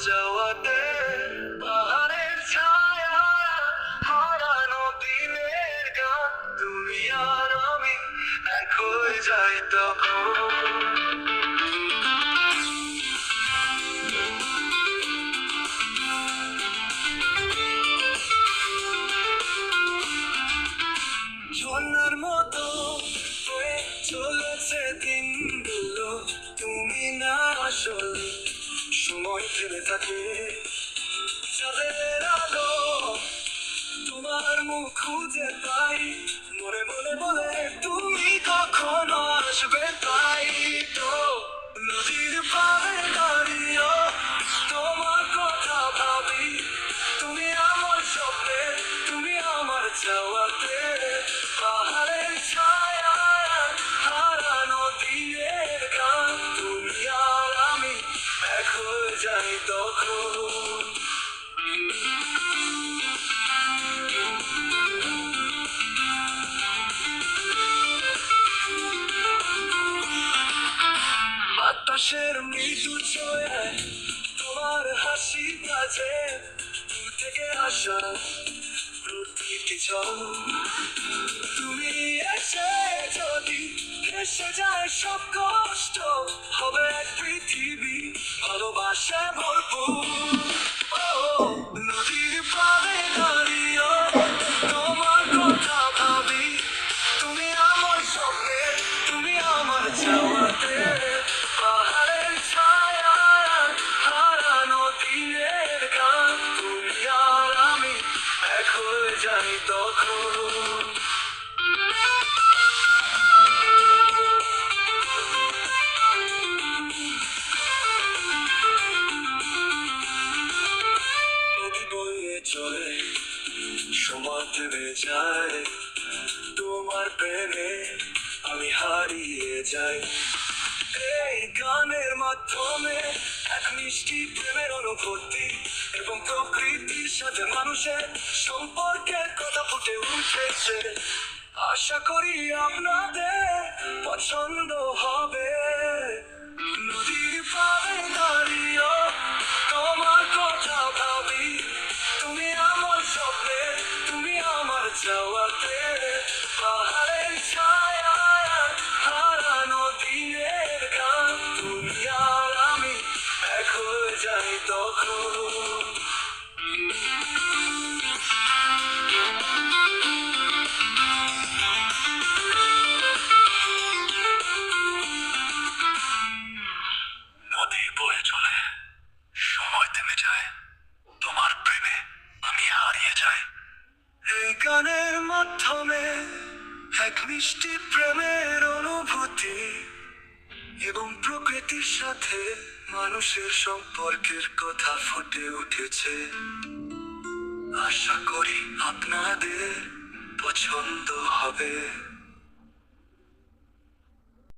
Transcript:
যাওয়াতে পাহাড়ের ছায়া হারানো দিনের গান তুমি আর আমি এক হয়ে যাই তখন। ঝর্ণার মতো হয়ে চলেছে দিনগুলো, তুমি না আসলে সময় থেমে থাকে। চাঁদের আলো তোমার মুখ খুঁজে পাই, মনে মনে বলে তুমি কখনো আসবে তাই তো। নদীর পাড়ে দাঁড়িয়ে তোমার কথা ভাবি, তুমি আমার স্বপ্নে, তুমি আমার চাওয়াতে। পাহাড়ের ছায়া হারানো দিনের গান তুমি আর আমি এক হয়ে যাই তখন। বাতাসের মৃদু ছোঁয়ায় তোমার হাসি কাছে দূর থেকে আসা প্রতিটি ঝড়, তুমি এসে যদি ভেসে যায় সব কষ্ট, হবে এক পৃথিবী ভালোবাসা ভরপুর। ও নদীর পাড়ে দাঁড়িয়ে তোমার কথা ভাবি, তুমি আমার স্বপ্নে, তুমি আমার চাওয়াতে। পাহাড়ের ছায়া হারানো দিনের গান তুমি আর আমি এক হয়ে যাই তখন। নদী বয়ে চলে সময় থেমে যায়, তোমার প্রেমে আমি হারিয়ে যাই। এই গানের মাধ্যমে এক মিষ্টি প্রেমের অনুভূতি এবং প্রকৃতির সাথে মানুষের সম্পর্কের কথা ফুটে উঠেছে। আশা করি আপনাদের পছন্দ হবে। নদীর পাড়ে দাঁড়িয়ে তোমার কথা ভাবি, তুমি আমার স্বপ্নে, তুমি আমার চাওয়াতে। পাহাড়ের ছায়া হারানো দিনের গান তুমি আর আমি এক হয়ে যাই তখন। নদী বয়ে চলে সময় থেমে যায়, তোমার প্রেমে আমি হারিয়ে যাই। এই গানের মাধ্যমে এক মিষ্টি প্রেমের অনুভূতি এবং প্রকৃতির সাথে মানুষের সম্পর্কের কথা ফুটে উঠেছে। আশা করি আপনাদের পছন্দ হবে।